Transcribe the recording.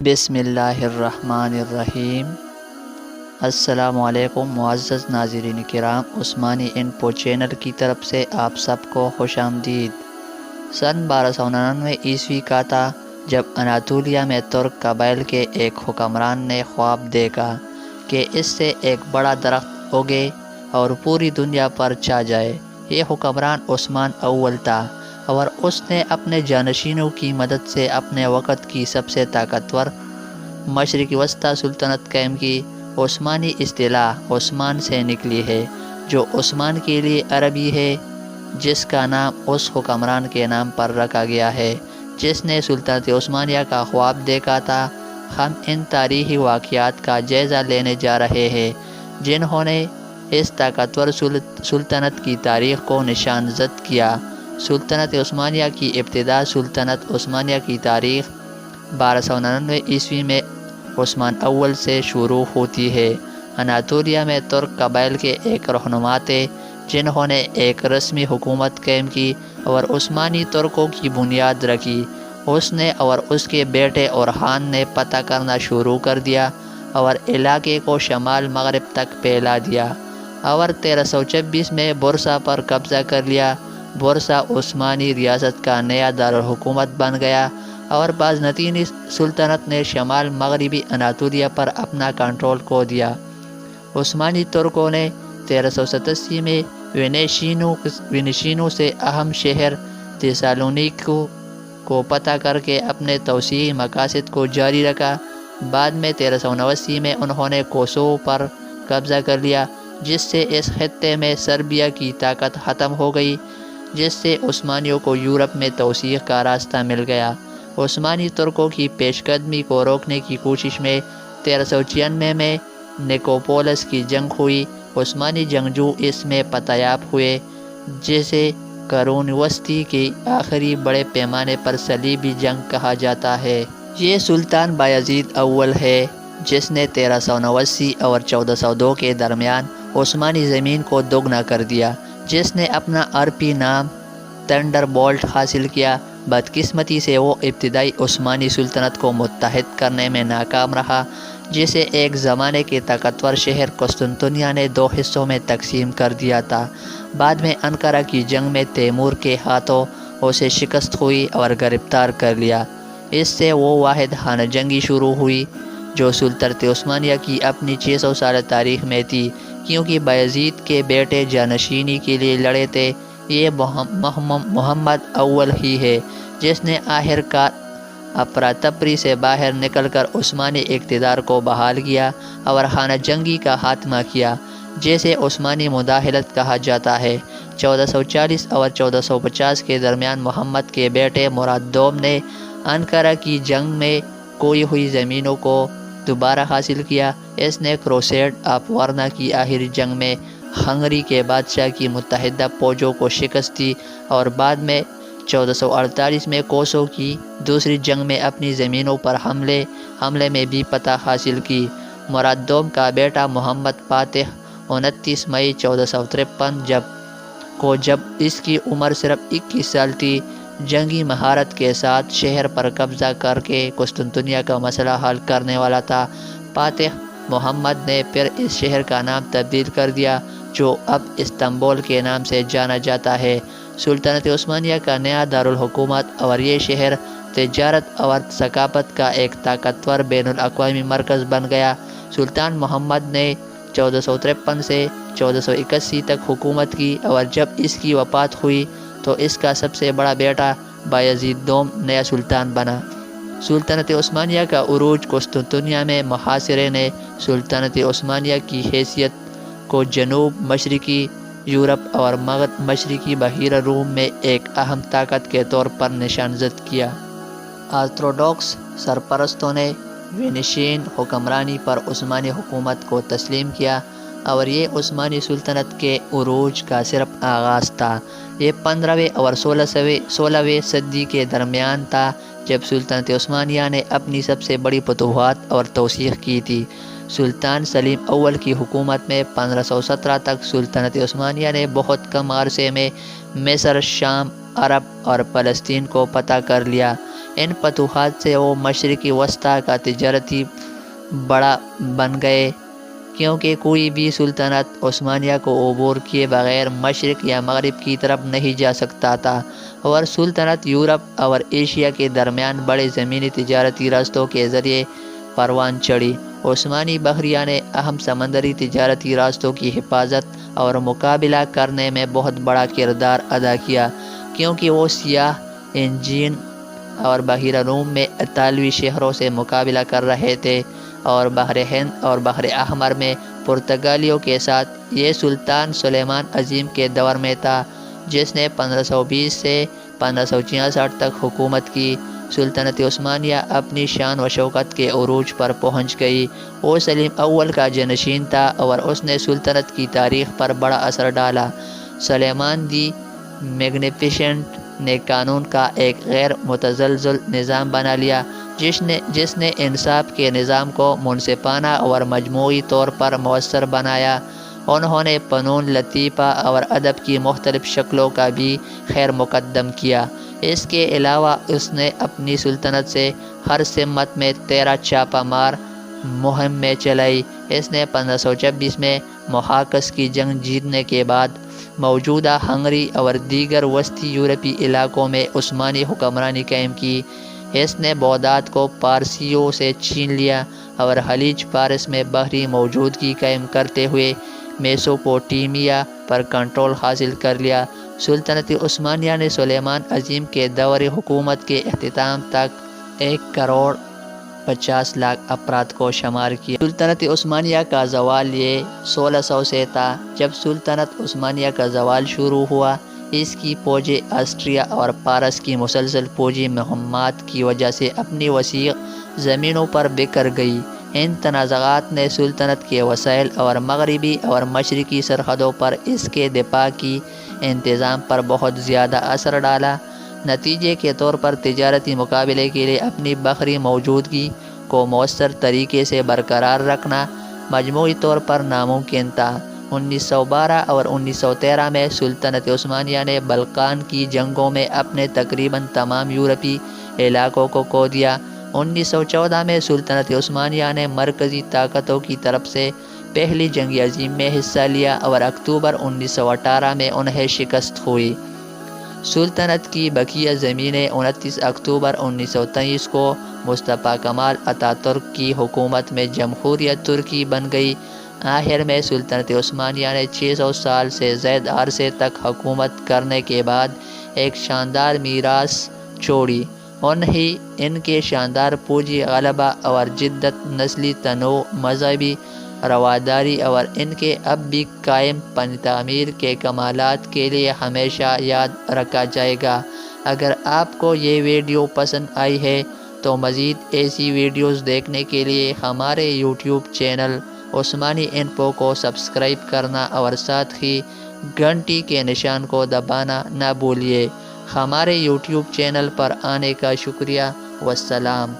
بسم اللہ الرحمن الرحیم۔ السلام علیکم معزز ناظرین کرام، عثمانی انفو چینل کی طرف سے آپ سب کو خوش آمدید۔ سن 1299 عیسوی کا تھا جب اناطولیہ میں ترک قبائل کے ایک حکمران نے خواب دیکھا کہ اس سے ایک بڑا درخت اگے اور پوری دنیا پر چھا جائے۔ یہ حکمران عثمان اول تھا اور اس نے اپنے جانشینوں کی مدد سے اپنے وقت کی سب سے طاقتور مشرق وسطی سلطنت قائم کی۔ عثمانی اصطلاح عثمان سے نکلی ہے، جو عثمان کے لیے عربی ہے، جس کا نام اس حکمران کے نام پر رکھا گیا ہے جس نے سلطنت عثمانیہ کا خواب دیکھا تھا۔ ہم ان تاریخی واقعات کا جائزہ لینے جا رہے ہیں جنہوں نے اس طاقتور سلطنت کی تاریخ کو نشان زد کیا۔ سلطنت عثمانیہ کی ابتدا۔ سلطنت عثمانیہ کی تاریخ 1299 عیسوی میں عثمان اول سے شروع ہوتی ہے۔ اناطولیہ میں ترک قبائل کے ایک رہنما تھے جنہوں نے ایک رسمی حکومت قائم کی اور عثمانی ترکوں کی بنیاد رکھی۔ اس نے اور اس کے بیٹے اورحان نے پتہ کرنا شروع کر دیا اور علاقے کو شمال مغرب تک پھیلا دیا اور 1326 میں بورصہ پر قبضہ کر لیا۔ بورصہ عثمانی ریاست کا نیا دارالحکومت بن گیا اور بازنطینی سلطنت نے شمال مغربی اناطولیہ پر اپنا کنٹرول کھو دیا۔ عثمانی ترکوں نے 1387 میں وینیشینوں سے اہم شہر تیسالونیکی کو فتح کر کے اپنے توسیعی مقاصد کو جاری رکھا۔ بعد میں 1389 میں انہوں نے کوسوو پر قبضہ کر لیا، جس سے اس خطے میں سربیا کی طاقت ختم ہو گئی، جس سے عثمانیوں کو یورپ میں توسیع کا راستہ مل گیا۔ عثمانی ترکوں کی پیش قدمی کو روکنے کی کوشش میں 1396 میں نیکوپولس کی جنگ ہوئی۔ عثمانی جنگجو اس میں فتح ہوئے، جسے قرون وسطی کی آخری بڑے پیمانے پر صلیبی جنگ کہا جاتا ہے۔ یہ سلطان بایزید اول ہے جس نے 1389 اور 1402 کے درمیان عثمانی زمین کو دوگنا کر دیا، جس نے اپنا عربی نام تھنڈر بولٹ حاصل کیا۔ بدقسمتی سے وہ ابتدائی عثمانی سلطنت کو متحد کرنے میں ناکام رہا، جسے ایک زمانے کے طاقتور شہر قسطنطنیہ نے 2 حصوں میں تقسیم کر دیا تھا۔ بعد میں انقرہ کی جنگ میں تیمور کے ہاتھوں اسے شکست ہوئی اور گرفتار کر لیا۔ اس سے وہ واحد خانہ جنگی شروع ہوئی جو سلطنت عثمانیہ کی اپنی 600 سالہ تاریخ میں تھی، کیونکہ بایزید کے بیٹے جانشینی کے لیے لڑے تھے۔ یہ محمد اول ہی ہے جس نے آخر کار افراتفری سے باہر نکل کر عثمانی اقتدار کو بحال کیا اور خانہ جنگی کا خاتمہ کیا، جسے عثمانی مداخلت کہا جاتا ہے۔ 1440 اور 1450 کے درمیان محمد کے بیٹے مراد دوم نے انقرہ کی جنگ میں کھوئی ہوئی زمینوں کو دوبارہ حاصل کیا۔ اس نے کروسیڈ آف ورنا کی آخری جنگ میں ہنگری کے بادشاہ کی متحدہ فوجوں کو شکست دی اور بعد میں 1448 میں کوسوو کی دوسری جنگ میں اپنی زمینوں پر حملے میں بھی فتح حاصل کی۔ مراد دوم کا بیٹا محمد فاتح 29 مئی 1453 جب اس کی عمر صرف 21 سال تھی، جنگی مہارت کے ساتھ شہر پر قبضہ کر کے قسطنطنیہ کا مسئلہ حل کرنے والا تھا۔ فاتح محمد نے پھر اس شہر کا نام تبدیل کر دیا، جو اب استنبول کے نام سے جانا جاتا ہے۔ سلطنت عثمانیہ کا نیا دارالحکومت اور یہ شہر تجارت اور ثقافت کا ایک طاقتور بین الاقوامی مرکز بن گیا۔ سلطان محمد نے 1453 سے 1481 تک حکومت کی اور جب اس کی وفات ہوئی تو اس کا سب سے بڑا بیٹا بایزید دوم نیا سلطان بنا۔ سلطنت عثمانیہ کا عروج قسطنطنیہ میں محاصرے نے سلطنت عثمانیہ کی حیثیت کو جنوب مشرقی یورپ اور مغرب مشرقی بحیرہ روم میں ایک اہم طاقت کے طور پر نشان زد کیا۔ آرتھوڈوکس سرپرستوں نے وینیشین حکمرانی پر عثمانی حکومت کو تسلیم کیا اور یہ عثمانی سلطنت کے عروج کا صرف آغاز تھا۔ یہ 15ویں اور 16ویں صدی کے درمیان تھا جب سلطنت عثمانیہ نے اپنی سب سے بڑی فتوحات اور توسیع کی تھی۔ سلطان سلیم اول کی حکومت میں 1517 تک سلطنت عثمانیہ نے بہت کم عرصے میں مصر، شام، عرب اور فلسطین کو فتح کر لیا۔ ان فتوحات سے وہ مشرقی وسطی کا تجارتی بڑا بن گئے، کیونکہ کوئی بھی سلطنت عثمانیہ کو عبور کیے بغیر مشرق یا مغرب کی طرف نہیں جا سکتا تھا، اور سلطنت یورپ اور ایشیا کے درمیان بڑے زمینی تجارتی راستوں کے ذریعے پروان چڑھی۔ عثمانی بحریہ نے اہم سمندری تجارتی راستوں کی حفاظت اور مقابلہ کرنے میں بہت بڑا کردار ادا کیا، کیونکہ وہ سیاہ انجین اور بحیرہ روم میں اطالوی شہروں سے مقابلہ کر رہے تھے، اور بحر ہند اور بحر احمر میں پرتگالیوں کے ساتھ۔ یہ سلطان سلیمان عظیم کے دور میں تھا، جس نے 1520 سے 1566 تک حکومت کی۔ سلطنت عثمانیہ اپنی شان و شوکت کے عروج پر پہنچ گئی۔ وہ سلیم اول کا جانشین تھا اور اس نے سلطنت کی تاریخ پر بڑا اثر ڈالا۔ سلیمان دی میگنیفیسنٹ نے قانون کا ایک غیر متزلزل نظام بنا لیا، جس نے انصاف کے نظام کو منصفانہ اور مجموعی طور پر مؤثر بنایا۔ انہوں نے فنون لطیفہ اور ادب کی مختلف شکلوں کا بھی خیر مقدم کیا۔ اس کے علاوہ اس نے اپنی سلطنت سے ہر سمت میں 13 چھاپہ مار مہمیں چلائی۔ اس نے 1526 میں محاکس کی جنگ جیتنے کے بعد موجودہ ہنگری اور دیگر وسطی یورپی علاقوں میں عثمانی حکمرانی قائم کی۔ اس نے بغداد کو پارسیوں سے چھین لیا اور خلیج فارس میں بحری موجودگی قائم کرتے ہوئے میسوپوٹیمیا پر کنٹرول حاصل کر لیا۔ سلطنت عثمانیہ نے سلیمان عظیم کے دور حکومت کے اختتام تک 1,50,00,000 افراد کو شمار کیا۔ سلطنت عثمانیہ کا زوال یہ 1600 سے تھا۔ جب سلطنت عثمانیہ کا زوال شروع ہوا، اس کی فوجیں آسٹریا اور فارس کی مسلسل فوجی مہمات کی وجہ سے اپنی وسیع زمینوں پر بکھر گئی۔ ان تنازعات نے سلطنت کے وسائل اور مغربی اور مشرقی سرحدوں پر اس کے دفاع کی انتظام پر بہت زیادہ اثر ڈالا۔ نتیجے کے طور پر تجارتی مقابلے کے لیے اپنی بحری موجودگی کو مؤثر طریقے سے برقرار رکھنا مجموعی طور پر ناممکن تھا۔ 1912 اور 1913 میں سلطنت عثمانیہ نے بلقان کی جنگوں میں اپنے تقریباً تمام یورپی علاقوں کو کھو دیا۔ 1914 میں سلطنت عثمانیہ نے مرکزی طاقتوں کی طرف سے پہلی جنگ عظیم میں حصہ لیا اور اکتوبر 1918 میں انہیں شکست ہوئی۔ سلطنت کی بقیہ زمینیں 29 اکتوبر 1923 کو مصطفیٰ کمال اتاترک کی حکومت میں جمہوریہ ترکی بن گئی۔ آخر میں سلطنت عثمانیہ نے 600 سال سے زائد عرصے تک حکومت کرنے کے بعد ایک شاندار میراث چھوڑی۔ ان کے شاندار فوجی غلبہ اور جدت، نسلی تنوع، مذہبی رواداری اور ان کے اب بھی قائم پن تعمیر کے کمالات کے لیے ہمیشہ یاد رکھا جائے گا۔ اگر آپ کو یہ ویڈیو پسند آئی ہے تو مزید ایسی ویڈیوز دیکھنے کے لیے ہمارے یوٹیوب چینل عثمانی انفو کو سبسکرائب کرنا اور ساتھ ہی گھنٹی کے نشان کو دبانا نہ بھولیے۔ ہمارے یوٹیوب چینل پر آنے کا شکریہ۔ والسلام۔